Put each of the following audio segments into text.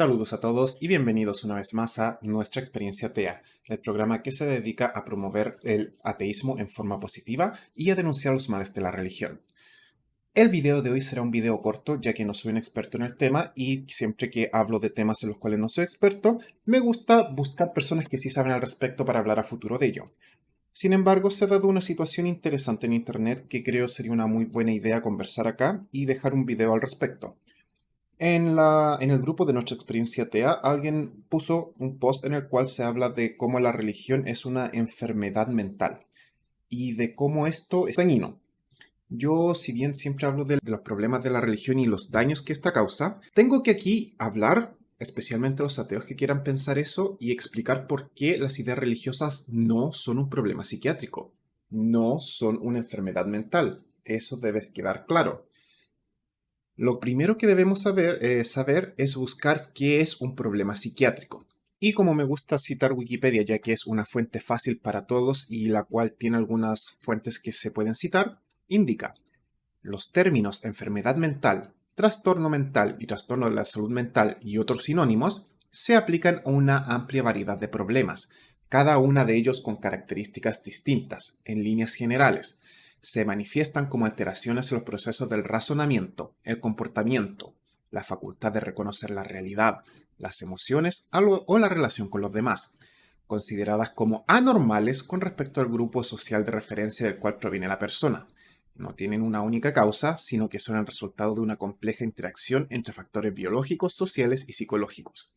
Saludos a todos y bienvenidos una vez más a Nuestra Experiencia Atea, el programa que se dedica a promover el ateísmo en forma positiva y a denunciar los males de la religión. El video de hoy será un video corto, ya que no soy un experto en el tema y siempre que hablo de temas en los cuales no soy experto, me gusta buscar personas que sí saben al respecto para hablar a futuro de ello. Sin embargo, se ha dado una situación interesante en internet que creo sería una muy buena idea conversar acá y dejar un video al respecto. En el grupo de Nuestra Experiencia atea, alguien puso un post en el cual se habla de cómo la religión es una enfermedad mental y de cómo esto es dañino. Yo, si bien siempre hablo de los problemas de la religión y los daños que esta causa, tengo que aquí hablar, especialmente a los ateos que quieran pensar eso, y explicar por qué las ideas religiosas no son un problema psiquiátrico, no son una enfermedad mental. Eso debe quedar claro. Lo primero que debemos saber es buscar qué es un problema psiquiátrico. Y como me gusta citar Wikipedia, ya que es una fuente fácil para todos y la cual tiene algunas fuentes que se pueden citar, indica: los términos enfermedad mental, trastorno mental y trastorno de la salud mental y otros sinónimos se aplican a una amplia variedad de problemas, cada una de ellos con características distintas, en líneas generales. Se manifiestan como alteraciones en los procesos del razonamiento, el comportamiento, la facultad de reconocer la realidad, las emociones o la relación con los demás, consideradas como anormales con respecto al grupo social de referencia del cual proviene la persona. No tienen una única causa, sino que son el resultado de una compleja interacción entre factores biológicos, sociales y psicológicos.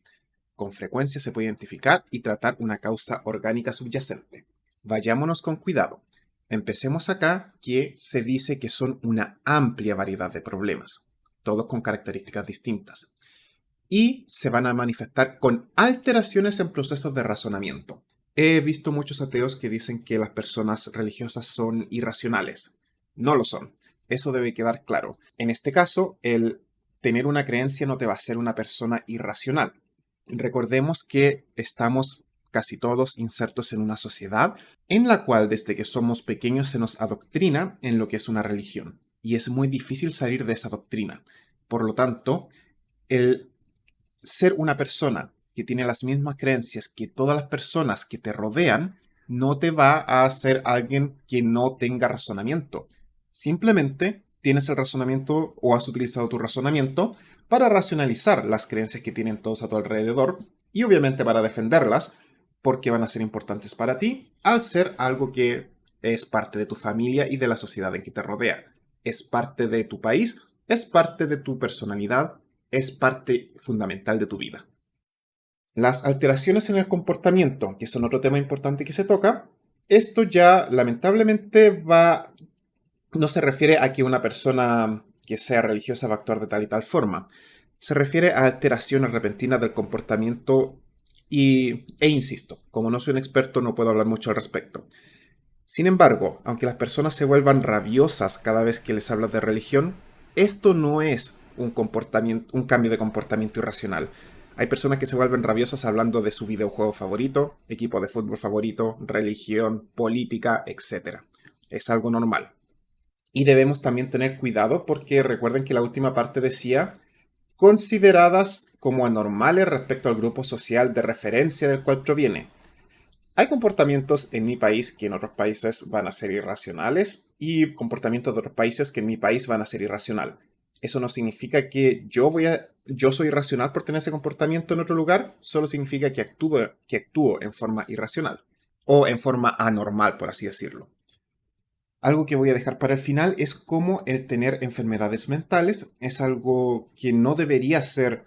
Con frecuencia se puede identificar y tratar una causa orgánica subyacente. Vayámonos con cuidado. Empecemos acá, que se dice que son una amplia variedad de problemas, todos con características distintas, y se van a manifestar con alteraciones en procesos de razonamiento. He visto muchos ateos que dicen que las personas religiosas son irracionales. No lo son. Eso debe quedar claro. En este caso, el tener una creencia no te va a hacer una persona irracional. Recordemos que estamos casi todos insertos en una sociedad en la cual desde que somos pequeños se nos adoctrina en lo que es una religión. Y es muy difícil salir de esa doctrina. Por lo tanto, el ser una persona que tiene las mismas creencias que todas las personas que te rodean no te va a hacer alguien que no tenga razonamiento. Simplemente tienes el razonamiento o has utilizado tu razonamiento para racionalizar las creencias que tienen todos a tu alrededor y obviamente para defenderlas porque van a ser importantes para ti al ser algo que es parte de tu familia y de la sociedad en que te rodea. Es parte de tu país, es parte de tu personalidad, es parte fundamental de tu vida. Las alteraciones en el comportamiento, que son otro tema importante que se toca, esto ya lamentablemente no se refiere a que una persona que sea religiosa va a actuar de tal y tal forma. Se refiere a alteraciones repentinas del comportamiento e insisto, como no soy un experto no puedo hablar mucho al respecto. Sin embargo, aunque las personas se vuelvan rabiosas cada vez que les hablas de religión, esto no es un cambio de comportamiento irracional. Hay personas que se vuelven rabiosas hablando de su videojuego favorito, equipo de fútbol favorito, religión, política, etc. Es algo normal. Y debemos también tener cuidado porque recuerden que la última parte decía consideradas como anormales respecto al grupo social de referencia del cual proviene. Hay comportamientos en mi país que en otros países van a ser irracionales y comportamientos de otros países que en mi país van a ser irracional. Eso no significa que yo soy irracional por tener ese comportamiento en otro lugar, solo significa que actúo en forma irracional o en forma anormal, por así decirlo. Algo que voy a dejar para el final es cómo el tener enfermedades mentales es algo que no debería ser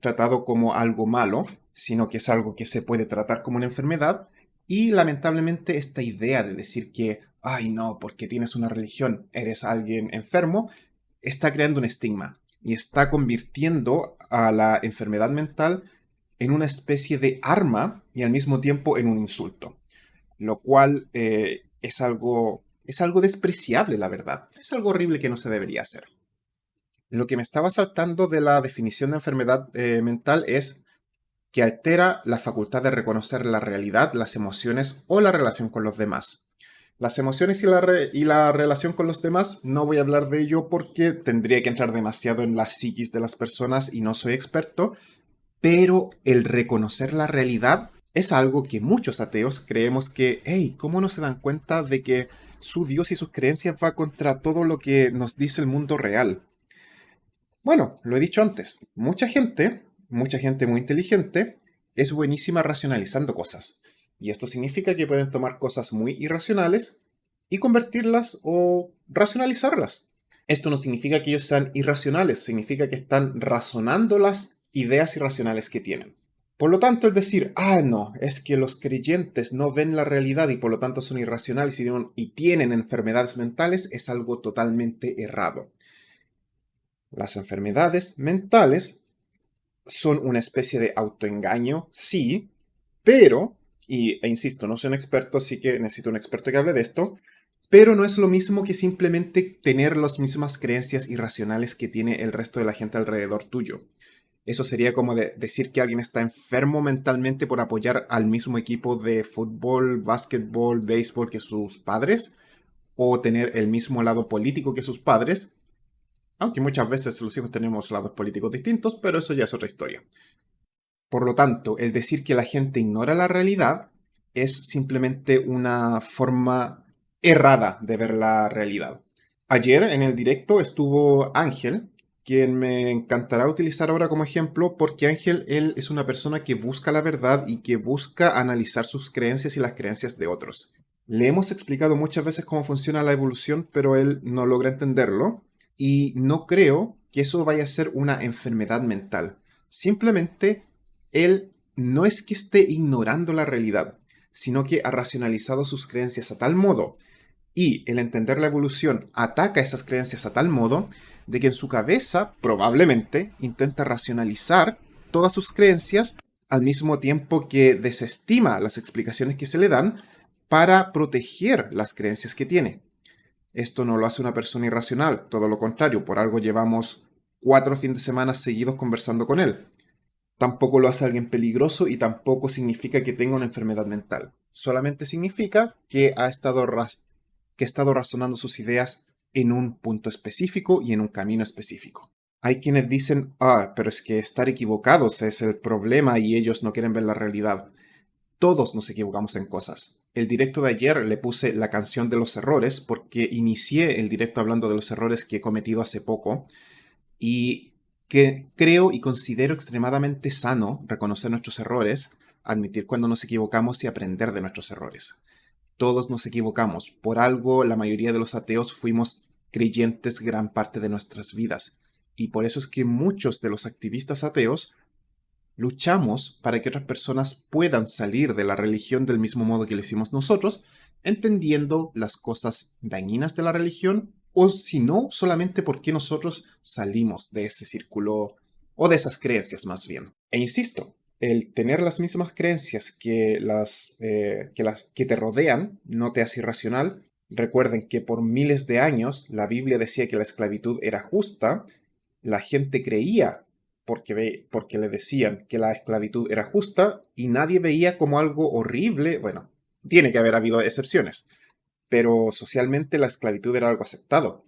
tratado como algo malo, sino que es algo que se puede tratar como una enfermedad. Y lamentablemente esta idea de decir que, ay no, porque tienes una religión, eres alguien enfermo, está creando un estigma y está convirtiendo a la enfermedad mental en una especie de arma y al mismo tiempo en un insulto, lo cual es algo despreciable, la verdad. Es algo horrible que no se debería hacer. Lo que me estaba saltando de la definición de enfermedad mental es que altera la facultad de reconocer la realidad, las emociones o la relación con los demás. Las emociones y la relación con los demás, no voy a hablar de ello porque tendría que entrar demasiado en la psiquis de las personas y no soy experto, Pero el reconocer la realidad es algo que muchos ateos creemos que, hey, ¿cómo no se dan cuenta de que su Dios y sus creencias va contra todo lo que nos dice el mundo real? Bueno, lo he dicho antes, mucha gente muy inteligente, es buenísima racionalizando cosas. Y esto significa que pueden tomar cosas muy irracionales y convertirlas o racionalizarlas. Esto no significa que ellos sean irracionales, significa que están razonando las ideas irracionales que tienen. Por lo tanto, el decir, no, es que los creyentes no ven la realidad y por lo tanto son irracionales y tienen enfermedades mentales es algo totalmente errado. Las enfermedades mentales son una especie de autoengaño, sí, pero, insisto, no soy un experto, así que necesito un experto que hable de esto, pero no es lo mismo que simplemente tener las mismas creencias irracionales que tiene el resto de la gente alrededor tuyo. Eso sería como decir que alguien está enfermo mentalmente por apoyar al mismo equipo de fútbol, básquetbol, béisbol que sus padres, o tener el mismo lado político que sus padres, aunque muchas veces los hijos tenemos lados políticos distintos, pero eso ya es otra historia. Por lo tanto, el decir que la gente ignora la realidad es simplemente una forma errada de ver la realidad. Ayer en el directo estuvo Ángel, quien me encantará utilizar ahora como ejemplo, porque Ángel, él es una persona que busca la verdad y que busca analizar sus creencias y las creencias de otros. Le hemos explicado muchas veces cómo funciona la evolución, pero él no logra entenderlo y no creo que eso vaya a ser una enfermedad mental. Simplemente él no es que esté ignorando la realidad, sino que ha racionalizado sus creencias a tal modo y el entender la evolución ataca esas creencias a tal modo de que en su cabeza probablemente intenta racionalizar todas sus creencias al mismo tiempo que desestima las explicaciones que se le dan para proteger las creencias que tiene. Esto no lo hace una persona irracional, todo lo contrario, por algo llevamos 4 fines de semana seguidos conversando con él. Tampoco lo hace alguien peligroso y tampoco significa que tenga una enfermedad mental. Solamente significa que ha estado, razonando sus ideas en un punto específico y en un camino específico. Hay quienes dicen, pero es que estar equivocados es el problema y ellos no quieren ver la realidad. Todos nos equivocamos en cosas. El directo de ayer le puse la canción de los errores porque inicié el directo hablando de los errores que he cometido hace poco y que creo y considero extremadamente sano reconocer nuestros errores, admitir cuando nos equivocamos y aprender de nuestros errores. Todos nos equivocamos. Por algo, la mayoría de los ateos fuimos creyentes gran parte de nuestras vidas. Y por eso es que muchos de los activistas ateos luchamos para que otras personas puedan salir de la religión del mismo modo que lo hicimos nosotros, entendiendo las cosas dañinas de la religión o si no, solamente por qué nosotros salimos de ese círculo o de esas creencias más bien. E insisto, el tener las mismas creencias que te rodean no te hace irracional. Recuerden que por miles de años la Biblia decía que la esclavitud era justa, la gente creía porque le decían que la esclavitud era justa y nadie veía como algo horrible. Bueno, tiene que haber habido excepciones, pero socialmente la esclavitud era algo aceptado.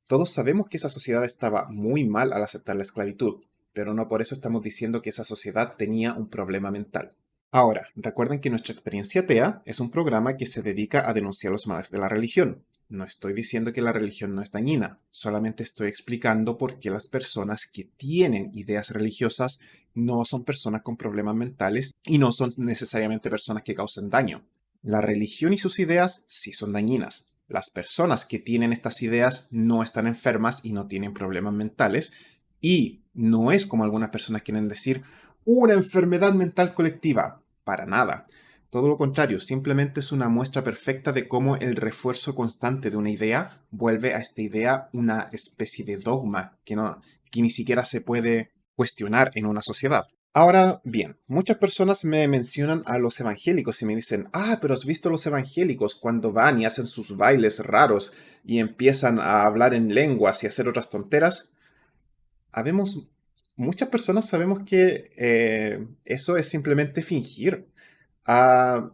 Todos sabemos que esa sociedad estaba muy mal al aceptar la esclavitud, pero no por eso estamos diciendo que esa sociedad tenía un problema mental. Ahora, recuerden que nuestra experiencia atea es un programa que se dedica a denunciar los males de la religión. No estoy diciendo que la religión no es dañina, solamente estoy explicando por qué las personas que tienen ideas religiosas no son personas con problemas mentales y no son necesariamente personas que causen daño. La religión y sus ideas sí son dañinas. Las personas que tienen estas ideas no están enfermas y no tienen problemas mentales y no es como algunas personas quieren decir una enfermedad mental colectiva. Para nada. Todo lo contrario, simplemente es una muestra perfecta de cómo el refuerzo constante de una idea vuelve a esta idea una especie de dogma que ni siquiera se puede cuestionar en una sociedad. Ahora bien, muchas personas me mencionan a los evangélicos y me dicen, pero has visto los evangélicos cuando van y hacen sus bailes raros y empiezan a hablar en lenguas y hacer otras tonteras. Muchas personas sabemos que eso es simplemente fingir. Ah,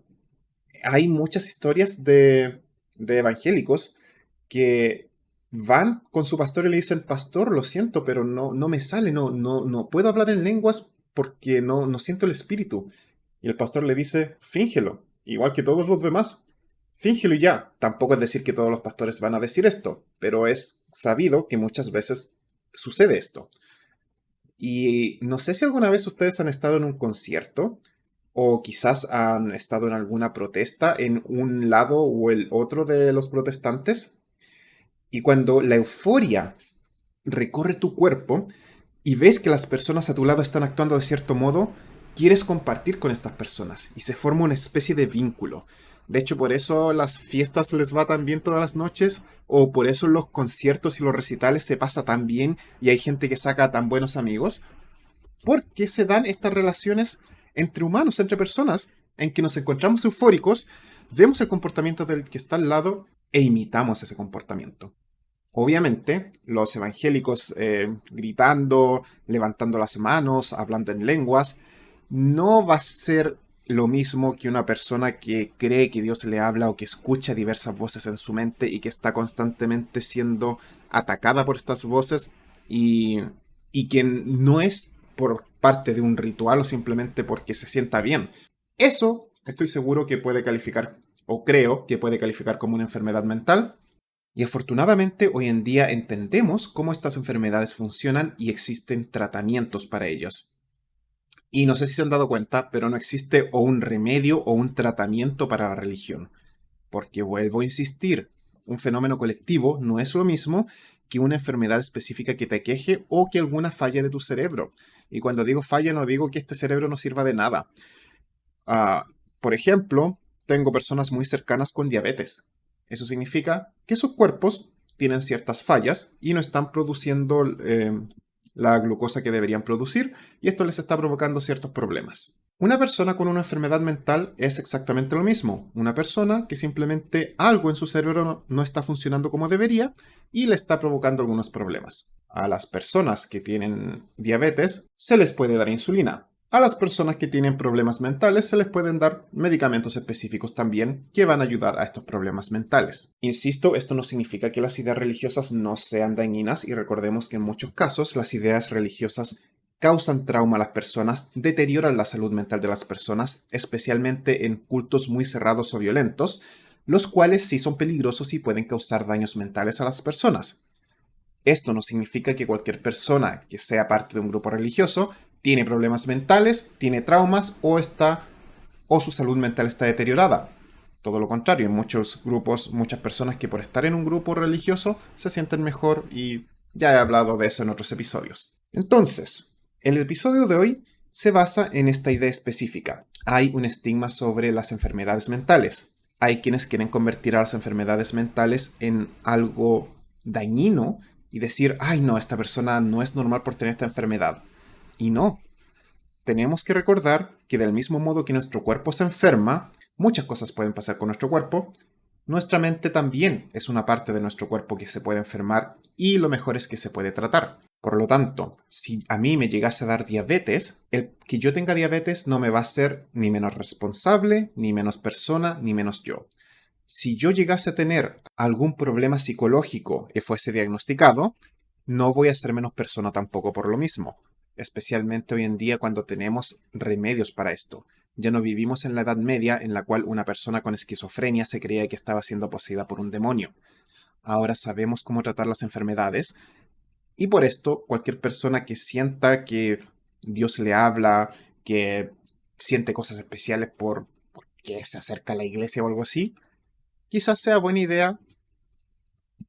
Hay muchas historias de evangélicos que van con su pastor y le dicen, pastor, lo siento, pero no me sale, no puedo hablar en lenguas porque no siento el espíritu. Y el pastor le dice, fíngelo, igual que todos los demás. Fíngelo y ya. Tampoco es decir que todos los pastores van a decir esto, pero es sabido que muchas veces sucede esto. Y no sé si alguna vez ustedes han estado en un concierto o quizás han estado en alguna protesta en un lado o el otro de los protestantes. Y cuando la euforia recorre tu cuerpo y ves que las personas a tu lado están actuando de cierto modo, quieres compartir con estas personas y se forma una especie de vínculo. De hecho, por eso las fiestas les va tan bien todas las noches, o por eso los conciertos y los recitales se pasa tan bien y hay gente que saca tan buenos amigos, porque se dan estas relaciones entre humanos, entre personas, en que nos encontramos eufóricos, vemos el comportamiento del que está al lado e imitamos ese comportamiento. Obviamente, los evangélicos gritando, levantando las manos, hablando en lenguas, no va a ser lo mismo que una persona que cree que Dios le habla o que escucha diversas voces en su mente y que está constantemente siendo atacada por estas voces y, y que no es por parte de un ritual o simplemente porque se sienta bien. Eso estoy seguro que puede calificar, o creo que puede calificar como una enfermedad mental. Y afortunadamente hoy en día entendemos cómo estas enfermedades funcionan y existen tratamientos para ellas. Y no sé si se han dado cuenta, pero no existe o un remedio o un tratamiento para la religión. Porque vuelvo a insistir, un fenómeno colectivo no es lo mismo que una enfermedad específica que te aqueje o que alguna falla de tu cerebro. Y cuando digo falla no digo que este cerebro no sirva de nada. Ah, por ejemplo, tengo personas muy cercanas con diabetes. Eso significa que sus cuerpos tienen ciertas fallas y no están produciendo la glucosa que deberían producir y esto les está provocando ciertos problemas. Una persona con una enfermedad mental es exactamente lo mismo. Una persona que simplemente algo en su cerebro no está funcionando como debería y le está provocando algunos problemas. A las personas que tienen diabetes se les puede dar insulina. A las personas que tienen problemas mentales se les pueden dar medicamentos específicos también que van a ayudar a estos problemas mentales. Insisto, esto no significa que las ideas religiosas no sean dañinas y recordemos que en muchos casos las ideas religiosas causan trauma a las personas, deterioran la salud mental de las personas, especialmente en cultos muy cerrados o violentos, los cuales sí son peligrosos y pueden causar daños mentales a las personas. Esto no significa que cualquier persona que sea parte de un grupo religioso tiene problemas mentales, tiene traumas o su salud mental está deteriorada. Todo lo contrario, en muchos grupos, muchas personas que por estar en un grupo religioso se sienten mejor y ya he hablado de eso en otros episodios. Entonces, el episodio de hoy se basa en esta idea específica. Hay un estigma sobre las enfermedades mentales. Hay quienes quieren convertir a las enfermedades mentales en algo dañino y decir, ay no, esta persona no es normal por tener esta enfermedad. Y no, tenemos que recordar que del mismo modo que nuestro cuerpo se enferma, muchas cosas pueden pasar con nuestro cuerpo, nuestra mente también es una parte de nuestro cuerpo que se puede enfermar y lo mejor es que se puede tratar. Por lo tanto, si a mí me llegase a dar diabetes, el que yo tenga diabetes no me va a hacer ni menos responsable, ni menos persona, ni menos yo. Si yo llegase a tener algún problema psicológico que fuese diagnosticado, no voy a ser menos persona tampoco por lo mismo, especialmente hoy en día cuando tenemos remedios para esto. Ya no vivimos en la Edad Media en la cual una persona con esquizofrenia se creía que estaba siendo poseída por un demonio. Ahora sabemos cómo tratar las enfermedades y por esto cualquier persona que sienta que Dios le habla, que siente cosas especiales porque se acerca a la iglesia o algo así, quizás sea buena idea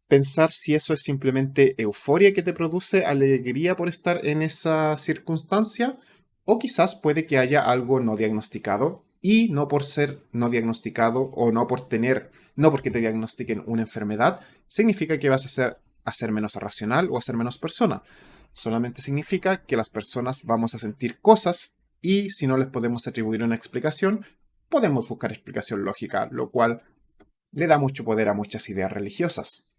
pensar si eso es simplemente euforia que te produce alegría por estar en esa circunstancia, o quizás puede que haya algo no diagnosticado y no por ser no diagnosticado o no porque te diagnostiquen una enfermedad, significa que vas a ser menos racional o a ser menos persona. Solamente significa que las personas vamos a sentir cosas y si no les podemos atribuir una explicación, podemos buscar explicación lógica, lo cual le da mucho poder a muchas ideas religiosas.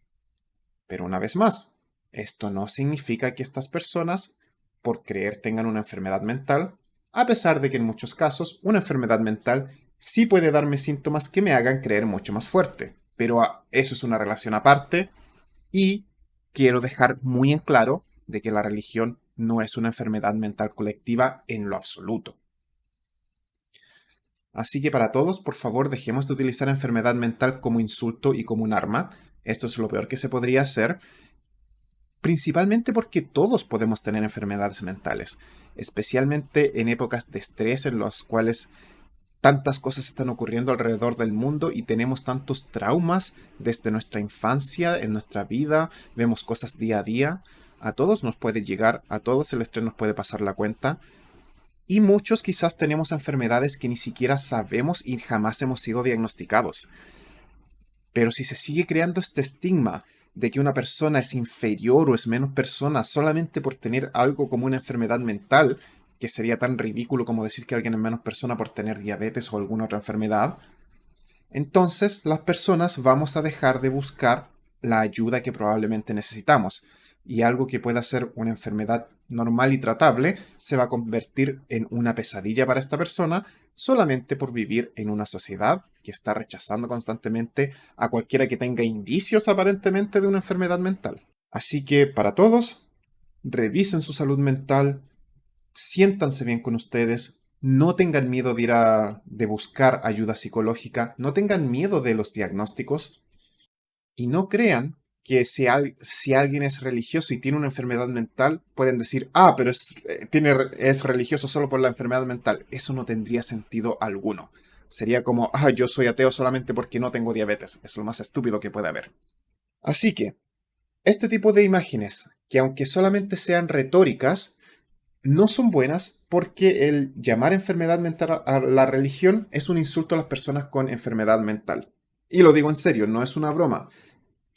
Pero una vez más, esto no significa que estas personas, por creer, tengan una enfermedad mental, a pesar de que en muchos casos una enfermedad mental sí puede darme síntomas que me hagan creer mucho más fuerte. Pero eso es una relación aparte y quiero dejar muy en claro de que la religión no es una enfermedad mental colectiva en lo absoluto. Así que para todos, por favor, dejemos de utilizar enfermedad mental como insulto y como un arma. Esto es lo peor que se podría hacer, principalmente porque todos podemos tener enfermedades mentales, especialmente en épocas de estrés en las cuales tantas cosas están ocurriendo alrededor del mundo y tenemos tantos traumas desde nuestra infancia, en nuestra vida, vemos cosas día a día. A todos nos puede llegar, a todos el estrés nos puede pasar la cuenta. Y muchos quizás tenemos enfermedades que ni siquiera sabemos y jamás hemos sido diagnosticados. Pero si se sigue creando este estigma de que una persona es inferior o es menos persona solamente por tener algo como una enfermedad mental, que sería tan ridículo como decir que alguien es menos persona por tener diabetes o alguna otra enfermedad, entonces las personas vamos a dejar de buscar la ayuda que probablemente necesitamos. Y algo que pueda ser una enfermedad normal y tratable se va a convertir en una pesadilla para esta persona solamente por vivir en una sociedad que está rechazando constantemente a cualquiera que tenga indicios aparentemente de una enfermedad mental. Así que para todos, revisen su salud mental, siéntanse bien con ustedes, no tengan miedo de buscar ayuda psicológica, no tengan miedo de los diagnósticos y no crean que si alguien es religioso y tiene una enfermedad mental, pueden decir, pero es religioso solo por la enfermedad mental. Eso no tendría sentido alguno. Sería como, yo soy ateo solamente porque no tengo diabetes. Es lo más estúpido que puede haber. Así que, este tipo de imágenes, que aunque solamente sean retóricas, no son buenas porque el llamar enfermedad mental a la religión es un insulto a las personas con enfermedad mental. Y lo digo en serio, no es una broma.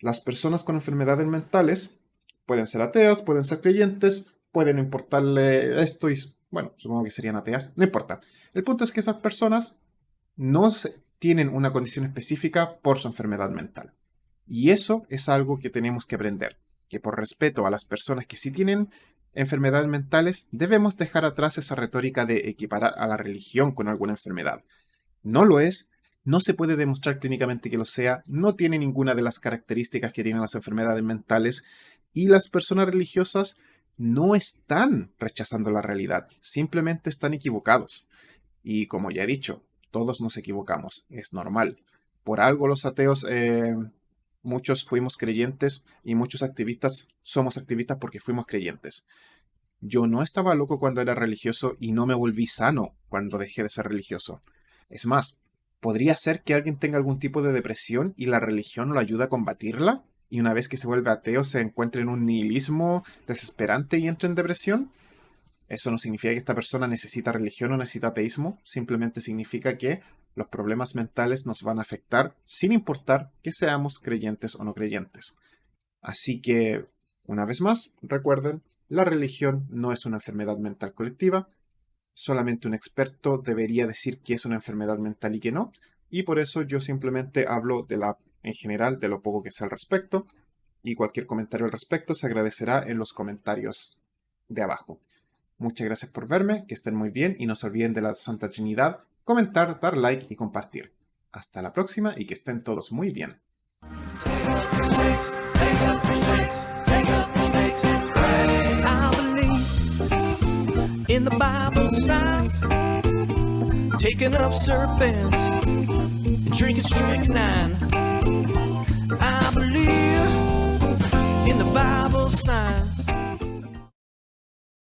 Las personas con enfermedades mentales pueden ser ateas, pueden ser creyentes, pueden no importarle esto y, bueno, supongo que serían ateas, no importa. El punto es que esas personas no tienen una condición específica por su enfermedad mental. Y eso es algo que tenemos que aprender, que por respeto a las personas que sí tienen enfermedades mentales, debemos dejar atrás esa retórica de equiparar a la religión con alguna enfermedad. No lo es. No se puede demostrar clínicamente que lo sea, no tiene ninguna de las características que tienen las enfermedades mentales y las personas religiosas no están rechazando la realidad, simplemente están equivocados. Y como ya he dicho, todos nos equivocamos, es normal. Por algo los ateos, muchos fuimos creyentes y muchos activistas somos activistas porque fuimos creyentes. Yo no estaba loco cuando era religioso y no me volví sano cuando dejé de ser religioso. Es más, ¿podría ser que alguien tenga algún tipo de depresión y la religión lo ayuda a combatirla? Y una vez que se vuelve ateo se encuentre en un nihilismo desesperante y entre en depresión. Eso no significa que esta persona necesita religión o necesita ateísmo, simplemente significa que los problemas mentales nos van a afectar sin importar que seamos creyentes o no creyentes. Así que, una vez más, recuerden, la religión no es una enfermedad mental colectiva. Solamente un experto debería decir que es una enfermedad mental y que no, y por eso yo simplemente hablo en general de lo poco que sé al respecto, y cualquier comentario al respecto se agradecerá en los comentarios de abajo. Muchas gracias por verme, que estén muy bien y no se olviden de la Santa Trinidad, comentar, dar like y compartir. Hasta la próxima y que estén todos muy bien. In the Bible signs, taking up serpents and drinking strychnine. I believe in the Bible signs.